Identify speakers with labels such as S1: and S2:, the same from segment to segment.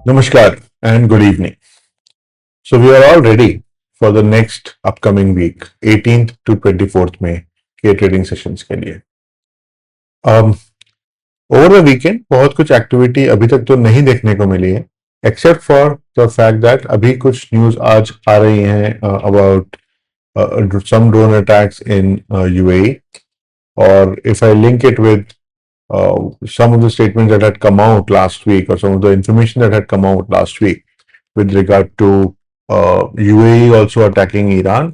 S1: Namaskar and good evening. So we are all ready for the next upcoming week, 18th to 24th में के trading sessions के लिए. Over the weekend बहुत कुछ activity अभी तक तो नहीं देखने को मिली है, except for the fact that अभी कुछ न्यूज आज आ रही हैं about some drone attacks in UAE, or if I link it with some of the statements that had come out last week, or some of the information that had come out last week with regard to UAE also attacking Iran,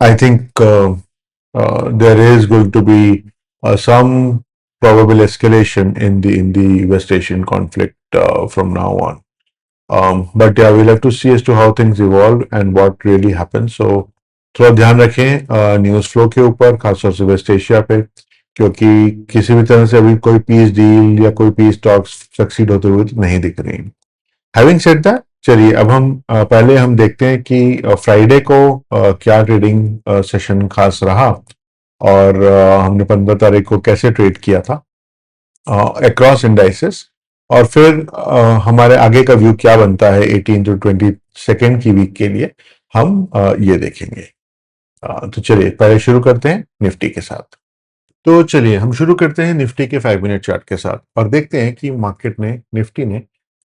S1: I think there is going to be some probable escalation in the West Asian conflict from now on. But yeah, we'll have to see as to how things evolve and what really happens. So थोड़ा ध्यान रखें news flow के ऊपर, खासतौर से waste Asia पे, क्योंकि किसी भी तरह से अभी कोई पीस डील या कोई पीस टॉक्स सक्सीड होते हुए नहीं दिख रही. हैविंग सेड दैट, चलिए अब हम पहले हम देखते हैं कि फ्राइडे को क्या ट्रेडिंग सेशन खास रहा, और हमने 15 तारीख को कैसे ट्रेड किया था अक्रॉस इंडाइसेस, और फिर हमारे आगे का व्यू क्या बनता है 18 टू 22 की वीक के लिए, हम ये देखेंगे. तो चलिए पहले शुरू करते हैं निफ्टी के साथ. तो चलिए हम शुरू करते हैं निफ्टी के 5 मिनट चार्ट के साथ और देखते हैं कि मार्केट ने, निफ्टी ने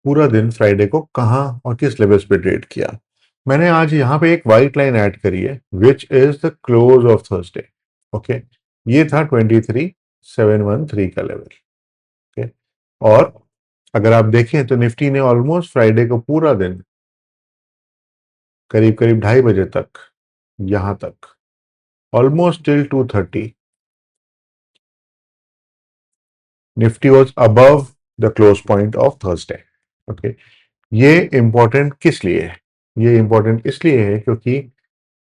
S1: पूरा दिन फ्राइडे को कहां और किस लेवल्स पे ट्रेड किया. मैंने आज यहाँ पे एक वाइट लाइन ऐड करी है, which is the close of Thursday. Okay, ये था 23,713 का लेवल. ओके, और अगर आप देखें तो निफ्टी ने ऑलमोस्ट फ्राइडे को पूरा दिन करीब करीब 2:30 बजे तक, यहां तक almost till 2:30, Nifty was above the close point of Thursday. Okay, ये इंपॉर्टेंट किस लिए है? ये इंपॉर्टेंट इसलिए है क्योंकि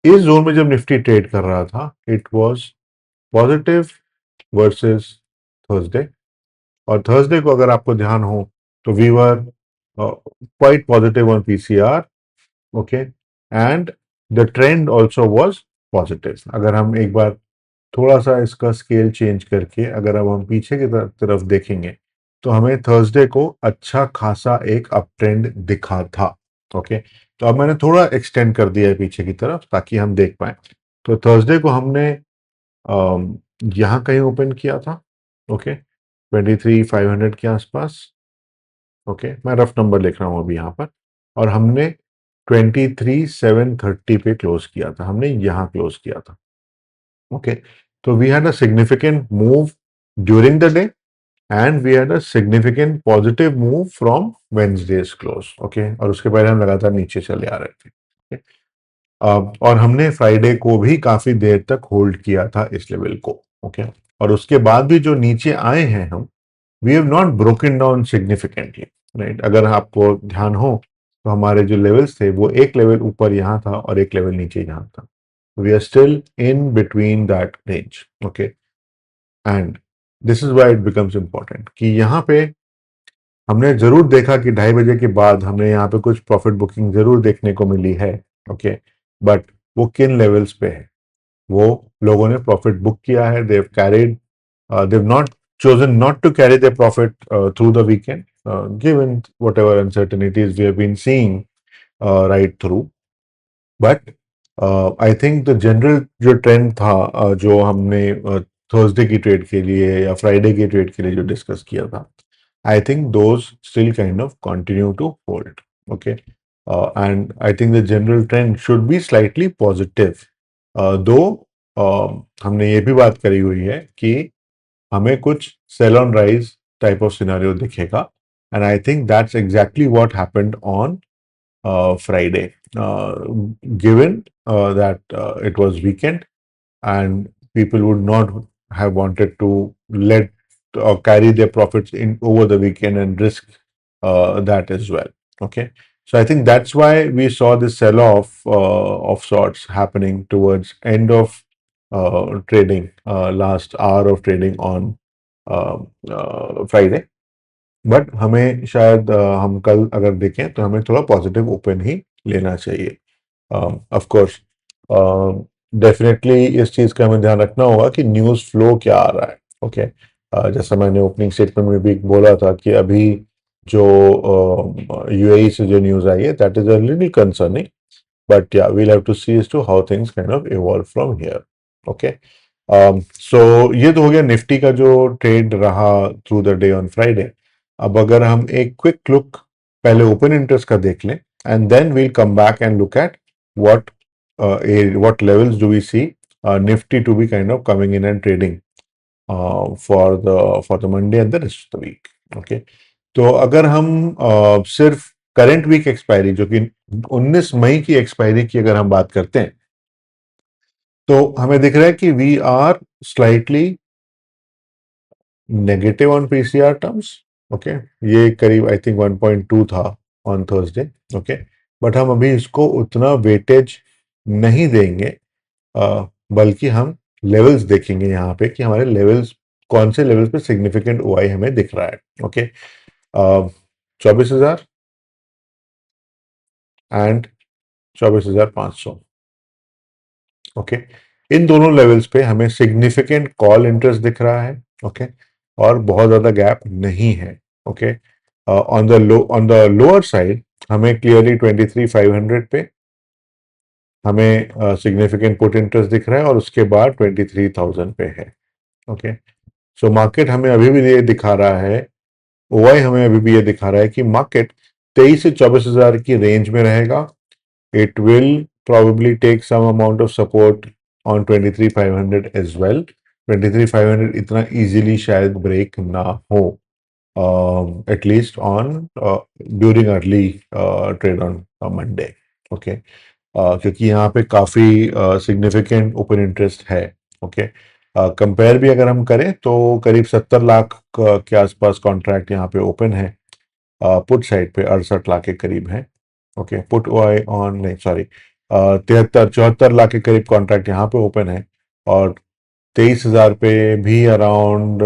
S1: इस जोन में जब निफ्टी ट्रेड कर रहा था, it was positive versus Thursday, और थर्सडे को अगर आपको ध्यान हो तो we were quite positive on PCR. Okay, and the trend also was positive. अगर हम एक बार थोड़ा सा इसका स्केल चेंज करके अगर अब हम पीछे की तरफ देखेंगे तो हमें थर्सडे को अच्छा खासा एक अप ट्रेंड दिखा था. ओके, तो अब मैंने थोड़ा एक्सटेंड कर दिया है पीछे की तरफ ताकि हम देख पाए. तो थर्सडे को हमने यहाँ कहीं ओपन किया था. ओके, 23,500 के आसपास. ओके, मैं रफ नंबर लिख रहा हूँ अभी यहाँ पर, और हमने 23,730 पे क्लोज किया था. हमने यहाँ क्लोज किया था. Okay, so we had a significant move during the day and we had a significant positive move from Wednesday's close. Okay, और उसके पहले हम लगातार नीचे चले आ रहे थे. Okay? और हमने फ्राइडे को भी काफी देर तक होल्ड किया था इस लेवल को. ओके, और उसके बाद भी जो नीचे आए हैं हम, we have not broken down significantly. Right, अगर आपको ध्यान हो तो हमारे जो लेवल्स थे वो एक लेवल ऊपर यहाँ था और एक लेवल नीचे यहाँ था. We are still in between that range. Okay, and this is why it becomes important कि यहाँ पे हमने जरूर देखा कि 2:30 बजे के बाद हमने यहाँ पे कुछ प्रॉफिट बुकिंग जरूर देखने को मिली है. ओके, बट वो किन लेवल्स पे है? वो लोगों ने प्रॉफिट बुक किया है. they've carried, they've not chosen not to carry their profit through the weekend, given whatever uncertainties we have been seeing right through. But I think the general जो ट्रेंड था जो हमने थर्सडे की trade के लिए या फ्राइडे की trade के लिए जो डिस्कस किया था, I think those still kind of continue to hold. Okay, and I think the general trend should be slightly positive, though हमने ये भी बात करी हुई है कि हमें कुछ sell on rise type of scenario दिखेगा, and I think that's exactly what happened on Friday, given that it was weekend and people would not have wanted to let or carry their profits in over the weekend and risk that as well. Okay, so I think that's why we saw this sell-off of sorts happening towards end of trading, last hour of trading on Friday. But हमें शायद हम कल अगर देखें तो हमें थोड़ा positive open ही लेना चाहिए. ऑफ कोर्स डेफिनेटली इस चीज़ का हमें ध्यान रखना होगा कि न्यूज़ फ्लो क्या आ रहा है. ओके, जैसा मैंने ओपनिंग स्टेटमेंट में भी बोला था कि अभी जो यूएई से जो न्यूज आई है, that is a little concerning, but yeah we'll have to see as to how things kind of evolve from here. Okay, so ये तो हो गया निफ्टी का जो ट्रेड रहा through the day on Friday. अब अगर हम एक क्विक लुक पहले ओपन इंटरेस्ट का देख लें, and then we'll come back and look at what what levels do we see Nifty to be kind of coming in and trading for the Monday and the rest of the week. Okay, तो अगर हम सिर्फ current week expiry जो कि 19 मई की expiry की अगर हम बात करते हैं, तो हमें दिख रहा है कि we are slightly negative on PCR terms. Okay, ये करीब आई थिंक 1.2 था ऑन थर्सडे. ओके, बट हम अभी इसको उतना वेटेज नहीं देंगे, बल्कि हम लेवल्स देखेंगे यहाँ पे कि हमारे लेवल्स कौन से लेवल्स पे सिग्निफिकेंट ओआई हमें दिख रहा है. Okay, 24,000 and 24,500. ओके, इन दोनों लेवल्स पे हमें सिग्निफिकेंट कॉल इंटरेस्ट दिख रहा है. ओके, और बहुत ज्यादा गैप नहीं है. Okay, on the lower side हमें क्लियरली 23,500 पे हमें सिग्निफिकेंट पुट इंटरेस्ट दिख रहा है, और उसके बाद 23,000 पे है. ओके, सो मार्केट हमें अभी भी ये दिखा रहा है, ओआई हमें अभी भी ये दिखा रहा है कि मार्केट 23 से 24,000 की रेंज में रहेगा. It will probably take some amount of support on 23,500 as well. 23,500 इतना easily शायद ब्रेक ना हो, at least on during early trade on Monday. Okay, क्योंकि यहाँ पे काफ़ी सिग्निफिकेंट ओपन इंटरेस्ट है. ओके, कंपेयर भी अगर हम करें तो करीब 70 लाख के आसपास कॉन्ट्रैक्ट यहाँ पे ओपन है. पुट साइड पे 68 लाख के करीब है. ओके, पुट ओआई ऑन नहीं, सॉरी, 74 लाख के करीब कॉन्ट्रैक्ट यहाँ पे ओपन है, और 23,000 पे भी अराउंड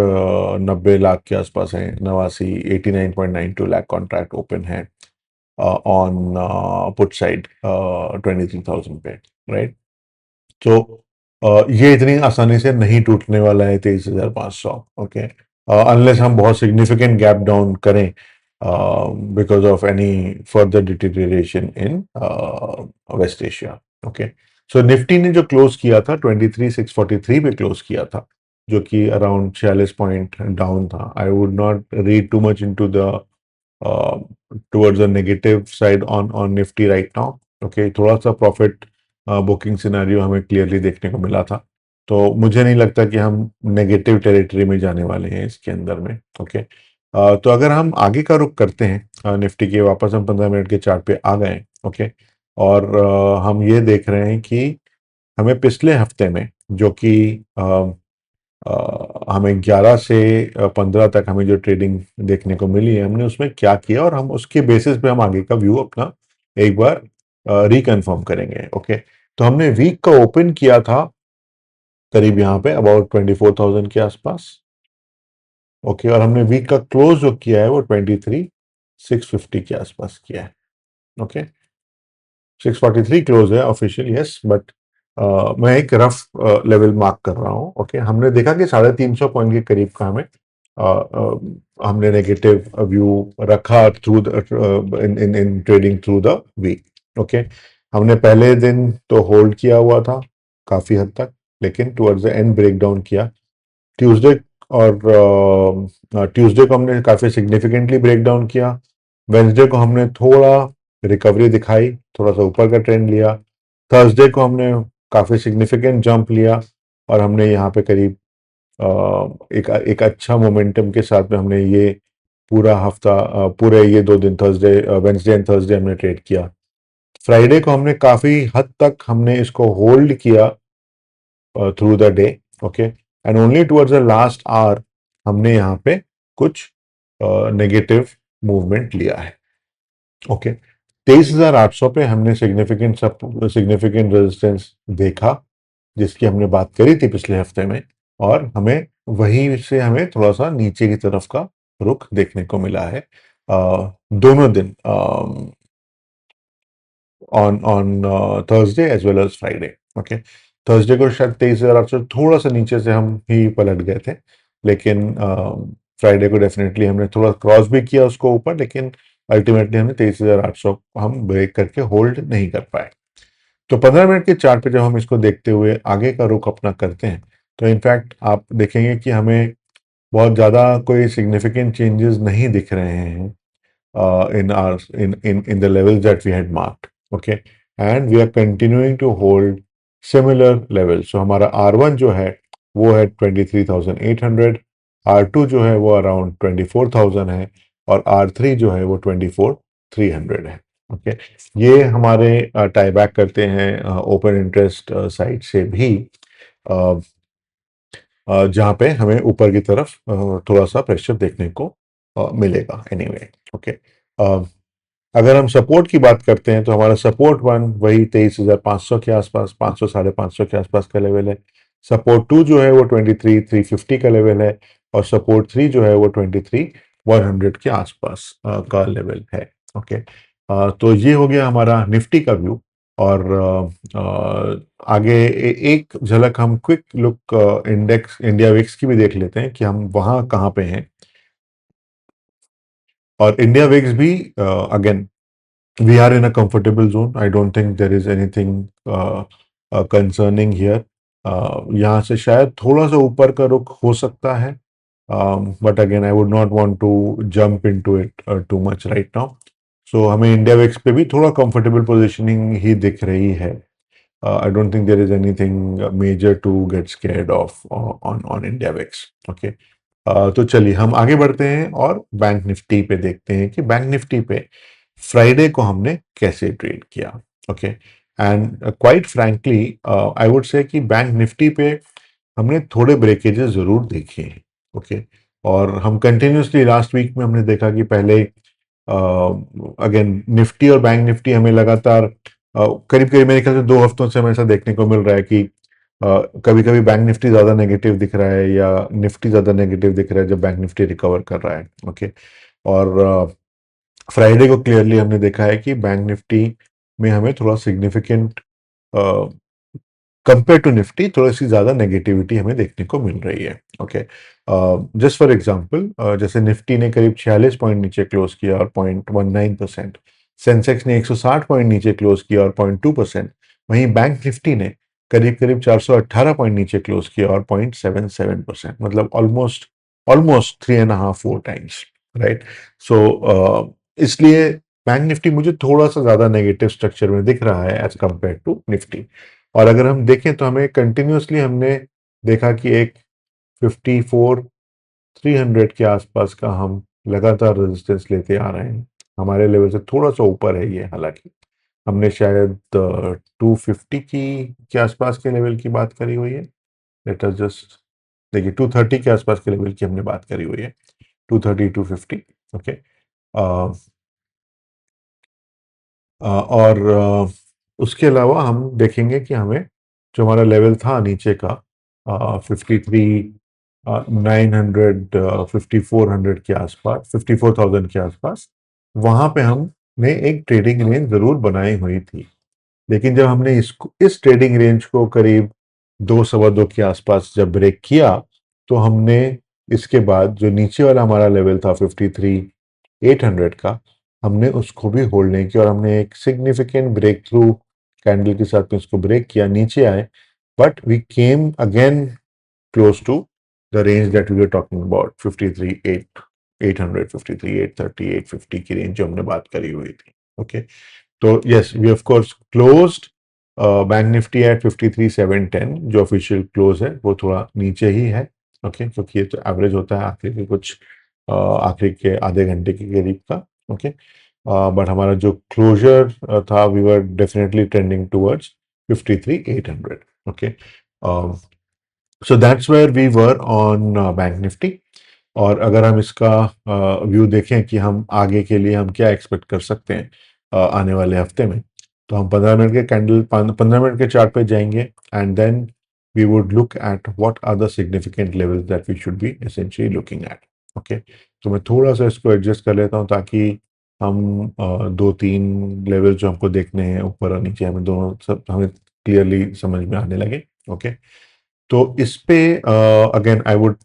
S1: 90 लाख के आसपास है, 89.92 लाख कॉन्ट्रैक्ट ओपन है ऑन पुट साइड 23,000 पे. राइट, तो ये इतनी आसानी से नहीं टूटने वाला है 23,500. ओके, अनलेस हम बहुत सिग्निफिकेंट गैप डाउन करें because of any further deterioration in West Asia. Okay, so Nifty ने जो क्लोज किया था 23,643 पे क्लोज किया था, जो कि अराउंड 46 पॉइंट डाउन था. आई would not read too much into the towards the negative side on Nifty right now. Okay, थोड़ा सा प्रॉफिट बुकिंग सिनेरियो हमें क्लियरली देखने को मिला था, तो मुझे नहीं लगता कि हम नेगेटिव टेरिटरी में जाने वाले हैं इसके अंदर में. ओके, तो अगर हम आगे का रुख करते हैं निफ्टी के, वापस हम 15 मिनट के चार्ट पे आ गए. ओके, और हम ये देख रहे हैं कि हमें पिछले हफ्ते में जो कि हमें 11 से 15 तक हमें जो ट्रेडिंग देखने को मिली है, हमने उसमें क्या किया, और हम उसके बेसिस पे हम आगे का व्यू अपना एक बार रिकन्फर्म करेंगे. ओके, तो हमने वीक का ओपन किया था करीब यहाँ पे अबाउट 24,000 के आसपास. ओके, और हमने वीक का क्लोज जो किया है वो 23,650 के आसपास किया है. ओके, 643 क्लोज है ऑफिशियल, यस, बट मैं एक रफ लेवल मार्क कर रहा हूँ. ओके, हमने देखा कि 350 पॉइंट के करीब का हमें हमने नेगेटिव व्यू रखा through in in in trading through the week. Okay, हमने पहले दिन तो होल्ड किया हुआ था काफी हद तक, लेकिन towards the end break down किया. ट्यूसडे और ट्यूसडे को हमने काफी सिग्निफिकेंटली ब्रेक डाउन किया. वेंसडे को हमने थोड़ा रिकवरी दिखाई, थोड़ा सा ऊपर का ट्रेंड लिया. थर्सडे को हमने काफी सिग्निफिकेंट जंप लिया, और हमने यहाँ पे करीब एक अच्छा मोमेंटम के साथ में हमने ये पूरा हफ्ता पूरे ये 2 दिन थर्सडे वेंसडे एंड थर्सडे हमने ट्रेड किया. फ्राइडे को हमने काफी हद तक हमने इसको होल्ड किया through the day. Okay, and only towards the last hour हमने यहाँ पे कुछ नेगेटिव मूवमेंट लिया है. ओके, 23,800 पे हमने सिग्निफिकेंट रेजिस्टेंस देखा, जिसकी हमने बात करी थी पिछले हफ्ते में, और हमें वहीं से हमें थोड़ा सा नीचे की तरफ का रुख देखने को मिला है दोनों दिन, on Thursday as well as Friday. Okay, Thursday को शायद 23,800 थोड़ा सा नीचे से हम ही पलट गए थे, लेकिन फ्राइडे को डेफिनेटली हमने थोड़ा क्रॉस भी किया उसको ऊपर, लेकिन अल्टीमेटली हमने 23,800 हम ब्रेक करके होल्ड नहीं कर पाए। तो 15 मिनट के चार्ट पे जब हम इसको देखते हुए आगे का रुख अपना करते हैं, तो इनफैक्ट आप देखेंगे कि हमें बहुत ज़्यादा कोई सिग्निफिकेंट चेंजेस नहीं दिख रहे हैं in the levels that we had marked. Okay, and we are continuing to hold similar levels. So हमारा R1 जो है वो है 23,800, R2 जो है वो अराउंड 24,000 है, और R3 जो है वो 24,300 है। ओके, ये हमारे टाई बैक करते हैं ओपन इंटरेस्ट साइड से भी, जहाँ पे हमें ऊपर की तरफ थोड़ा सा प्रेशर देखने को मिलेगा एनीवे। ओके, अगर हम सपोर्ट की बात करते हैं तो हमारा सपोर्ट वन वही 23,500 के आसपास, 500 550 के आसपास का लेवल है। सपोर्ट टू जो है वो 23,350 का लेवल है, और सपोर्ट थ्री जो है वो 23,100 के आसपास का लेवल है। ओके, तो ये हो गया हमारा निफ्टी का व्यू। और आगे एक झलक हम quick look index India VIX की भी देख लेते हैं कि हम वहाँ कहाँ पे हैं। और इंडिया विक्स भी again we are in a comfortable zone. I don't think there is anything concerning here. यहाँ से शायद थोड़ा सा ऊपर का रुख हो सकता है, but again I would not want to jump into it too much right now. So हमें इंडिया वेक्स पे भी थोड़ा कंफर्टेबल पोजीशनिंग ही दिख रही है। I don't think there is anything major to get scared of on India VIX. Okay, तो चलिए हम आगे बढ़ते हैं और बैंक निफ्टी पे देखते हैं कि बैंक निफ्टी पे फ्राइडे को हमने कैसे ट्रेड किया। Okay, and quite frankly I would say कि बैंक निफ्टी पे हमने थोड़े ब्रेकेजेस जरूर देखे हैं। ओके, और हम कंटिन्यूसली लास्ट वीक में हमने देखा कि पहले अगेन निफ्टी और बैंक निफ्टी हमें लगातार करीब करीब मेरे ख्याल से 2 हफ्तों से हमें ऐसा देखने को मिल रहा है कि कभी कभी बैंक निफ्टी ज्यादा नेगेटिव दिख रहा है या निफ्टी ज्यादा नेगेटिव दिख रहा है जब बैंक निफ्टी रिकवर कर रहा है। ओके, और फ्राइडे को क्लियरली हमने देखा है कि बैंक निफ्टी में हमें थोड़ा सिग्निफिकेंट कंपेयर टू निफ्टी थोड़ी सी ज्यादा नेगेटिविटी हमें देखने को मिल रही है। ओके, जस्ट फॉर एग्जांपल जैसे निफ्टी ने करीब 46 पॉइंट नीचे क्लोज किया और 0.19%, सेंसेक्स ने 160 पॉइंट नीचे क्लोज किया और 0.2%, वहीं बैंक निफ्टी ने करीब करीब 418 पॉइंट नीचे क्लोज किया और 0.77%, मतलब ऑलमोस्ट ऑलमोस्ट 3.5-4 टाइम्स राइट। सो इसलिए बैंक निफ्टी मुझे थोड़ा सा ज्यादा नेगेटिव स्ट्रक्चर में दिख रहा है एज कंपेयर टू निफ्टी। और अगर हम देखें तो हमें कंटिन्यूसली हमने देखा कि एक 54,300 के आसपास का हम लगातार रेजिस्टेंस लेते आ रहे हैं। हमारे लेवल से थोड़ा सा ऊपर है ये, हालांकि हमने शायद 250 की के आसपास के लेवल की बात करी हुई है। लेट अस जस्ट देखिए, 230 के आसपास के लेवल की हमने बात करी हुई है, 230 250। ओके, और उसके अलावा हम देखेंगे कि हमें जो हमारा लेवल था नीचे का 53,900 5400 के आसपास, 54,000 के आसपास, वहां पे हमने एक ट्रेडिंग रेंज जरूर बनाई हुई थी। लेकिन जब हमने इसको इस ट्रेडिंग रेंज को करीब 2 सवा 2 के आसपास जब ब्रेक किया, तो हमने इसके बाद जो नीचे वाला हमारा लेवल था 53,800 का, हमने उसको भी होल्ड नहीं किया और हमने एक सिग्निफिकेंट ब्रेक थ्रू कैंडल के साथ में उसको ब्रेक किया, नीचे आए, but we came again close to the range that we were talking about, 53,800 53,830 850 की रेंज जो हमने बात करी हुई थी। ओके, तो yes we of course closed Bank Nifty at 53,710, जो ऑफिशियल क्लोज है वो थोड़ा नीचे ही है। ओके, क्योंकि ये तो एवरेज होता है आखिरी के कुछ आखिरी के आधे घंटे के करीब का। ओके, बट हमारा जो क्लोजर था we were definitely trending towards 53,800। Okay, so that's where we were on Bank Nifty. और अगर हम इसका व्यू देखें कि हम आगे के लिए हम क्या एक्सपेक्ट कर सकते हैं आने वाले हफ्ते में, तो हम 15 मिनट के 15 मिनट के चार्ट पे जाएंगे, and then we would look at what are the significant levels that we should be essentially looking at. Okay, तो मैं थोड़ा सा इसको एडजस्ट कर लेता हूँ ताकि हम 2-3 लेवल जो हमको देखने हैं ऊपर और नीचे, हमें दोनों सब हमें क्लियरली समझ में आने लगे। ओके, तो इस पे अगेन आई वुड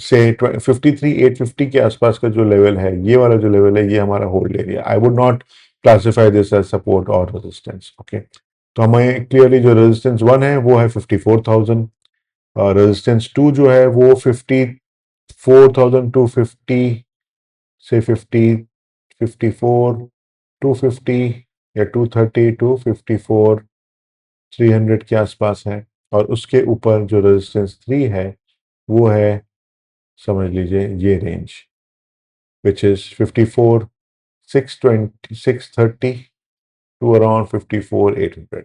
S1: से 53,850 के आसपास का जो लेवल है, ये वाला जो लेवल है, ये हमारा hold area. I would not classify this as support और रेजिस्टेंस। ओके, तो हमें क्लियरली जो रेजिस्टेंस 1 है वो है 54,000, रेजिस्टेंस 2 जो है वो 54,250 से 250 या 230 टू 300 के आसपास है। और उसके ऊपर जो रेजिस्टेंस 3 है वो है, समझ लीजिए, ये range which is 630 to around 800।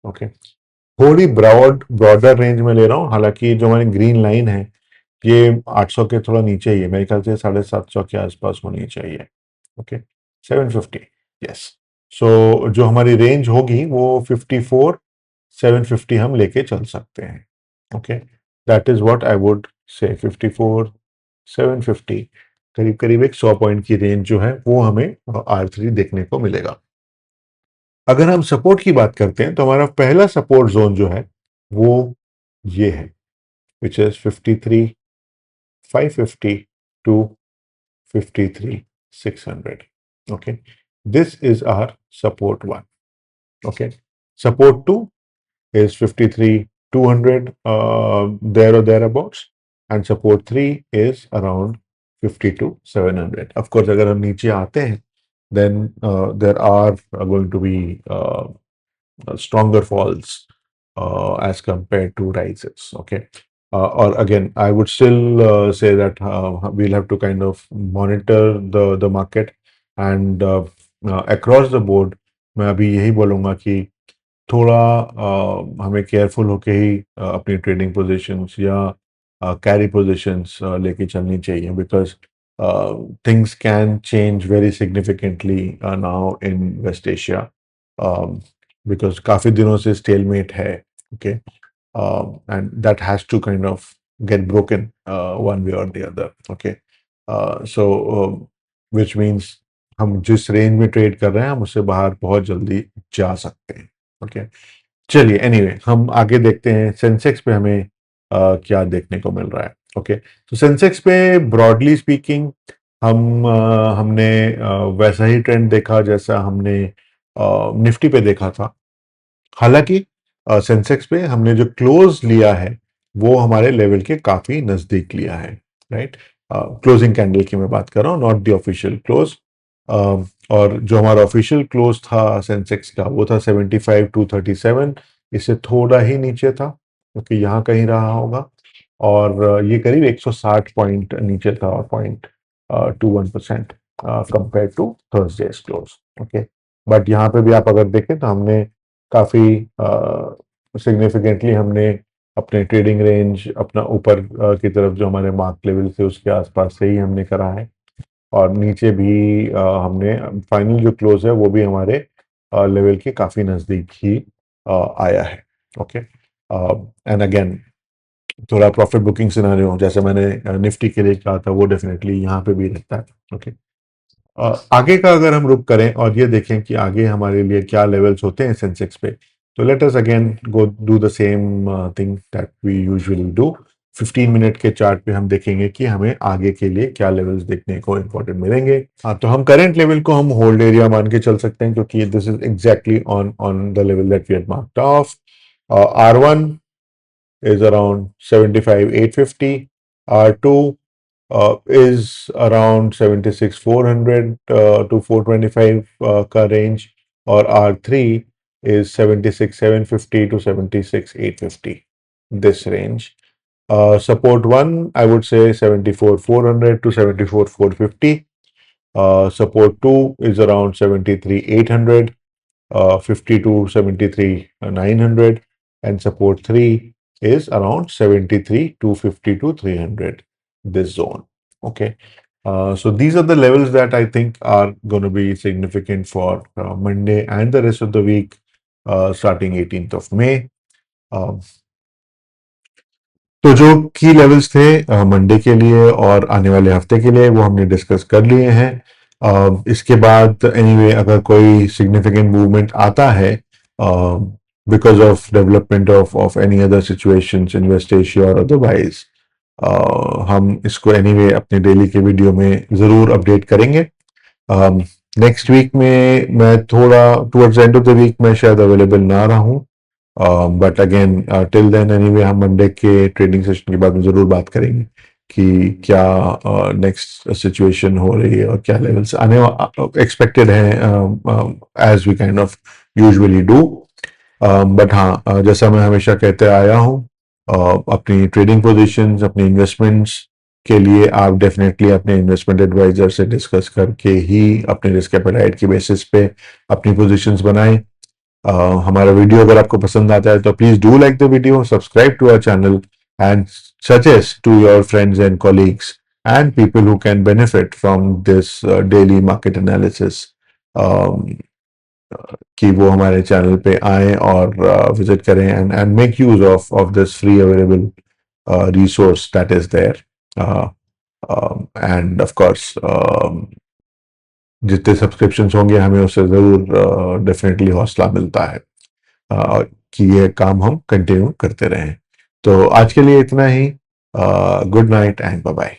S1: Okay, थोड़ी ब्रॉडर रेंज में ले रहा हूँ, हालांकि जो हमारी ग्रीन लाइन है ये 800 के थोड़ा नीचे ही है, मेरे ख्याल से 750 के आसपास होनी चाहिए। Okay, 750, yes. सो जो हमारी रेंज होगी वो 54,750 हम लेके चल सकते हैं। Okay, that is what I would say. 54,750 करीब करीब एक 100 पॉइंट की रेंज जो है वो हमें R3 देखने को मिलेगा। अगर हम सपोर्ट की बात करते हैं तो हमारा पहला सपोर्ट जोन जो है वो ये है, which is 53,550 to 53,600. Okay, this is our support 1. Okay, support 2 is 53,200, there or thereabouts, and support 3 is around 52,700. Of course, अगर हम नीचे आते हैं then there are going to be stronger falls as compared to rises. Okay. Or again, I would still say that we'll have to kind of monitor the market, and across the board मैं अभी यही बोलूँगा कि थोड़ा हमें careful होके ही अपनी ट्रेडिंग पोजीशंस या कैरी पोजीशंस लेके चलनी चाहिए, because things can change very significantly now in West Asia, because काफ़ी दिनों से स्टेलमेट है। Okay, and that has to kind of get broken one way or the other. Okay, so which means हम जिस range में trade कर रहे हैं हम उससे बाहर बहुत जल्दी जा सकते हैं। ओके, चलिए, एनीवे हम आगे देखते हैं सेंसेक्स पे हमें क्या देखने को मिल रहा है। ओके, तो सेंसेक्स पे ब्रॉडली स्पीकिंग हमने वैसा ही ट्रेंड देखा जैसा हमने निफ्टी पे देखा था। हालांकि सेंसेक्स पे हमने जो क्लोज लिया है वो हमारे लेवल के काफी नजदीक लिया है, राइट। क्लोजिंग कैंडल की मैं बात कर रहा हूँ, नॉट द ऑफिशियल क्लोज। और जो हमारा ऑफिशियल क्लोज था सेंसेक्स का वो था 75,237, इससे थोड़ा ही नीचे था, क्योंकि यहाँ कहीं रहा होगा। और ये करीब 160 पॉइंट नीचे था, और 0.21% compare to Thursday's close. Okay, but यहाँ पे भी आप अगर देखें तो हमने काफ़ी सिग्निफिकेंटली हमने अपने ट्रेडिंग रेंज अपना ऊपर की तरफ जो हमारे मार्क लेवल थे उसके आसपास से ही हमने करा है, और नीचे भी हमने फाइनल जो क्लोज है वो भी हमारे लेवल के काफ़ी नज़दीक ही आया है। ओके, एंड अगेन थोड़ा प्रॉफिट बुकिंग सिनेरियो जैसे मैंने निफ्टी के लिए कहा था वो डेफिनेटली यहाँ पे भी रहता है। ओके, आगे का अगर हम रुक करें और ये देखें कि आगे हमारे लिए क्या लेवल्स होते हैं सेंसेक्स पे, तो let us again go do the same thing that we usually do. 15 minute के चार्ट पे हम देखेंगे कि हमें आगे के लिए क्या लेवल्स देखने को इंपॉर्टेंट मिलेंगे। हाँ, तो हम करंट लेवल को हम होल्ड एरिया मान के चल सकते हैं, क्योंकि this is exactly on the level that we had marked off. R1 is around 75,850. R2 is around 76,400 to 425 का range, और R3 is 76,750 to 76,850, this range. Support 1, I would say 74,400 to 74,450. Support 2 is around 73,800, 50 to 73,900, and support 3 is around 73,250 to 300, this zone. Okay, so these are the levels that I think are going to be significant for Monday and the rest of the week, starting 18th of May. तो जो की levels थे Monday के लिए और आने वाले हफ्ते के लिए वो हमने डिस्कस कर लिए हैं। इसके बाद एनीवे अगर कोई सिग्निफिकेंट मूवमेंट आता है because of development of any other situations in West Asia और अदरवाइज, हम इसको एनीवे अपने डेली के वीडियो में ज़रूर अपडेट करेंगे। नेक्स्ट वीक में मैं थोड़ा towards end of the week में शायद अवेलेबल ना रहा हूँ, but again till then anyway हम मंडे के ट्रेडिंग सेशन के बाद में ज़रूर बात करेंगे कि क्या नेक्स्ट सिचुएशन हो रही है और क्या लेवल्स आने एक्सपेक्टेड हैं as we kind of usually do. But हाँ, जैसा मैं हमेशा कहते आया हूँ, अपनी ट्रेडिंग पोजीशंस, अपनी इन्वेस्टमेंट्स के लिए आप डेफिनेटली अपने इन्वेस्टमेंट एडवाइजर से डिस्कस करके ही अपने रिस्क एपेटाइट के बेसिस पे अपनी पोजीशंस बनाएं। हमारा वीडियो अगर आपको पसंद आता है तो please do like the video, subscribe to our channel and suggest to your friends and colleagues and people who can benefit from this daily market analysis, कि वो हमारे चैनल पे आए और विजिट करें and make use of this free available resource that is there. And of course जितने subscriptions होंगे हमें उससे ज़रूर डेफिनेटली हौसला मिलता है कि ये काम हम कंटिन्यू करते रहें। तो आज के लिए इतना ही। Good night and bye bye.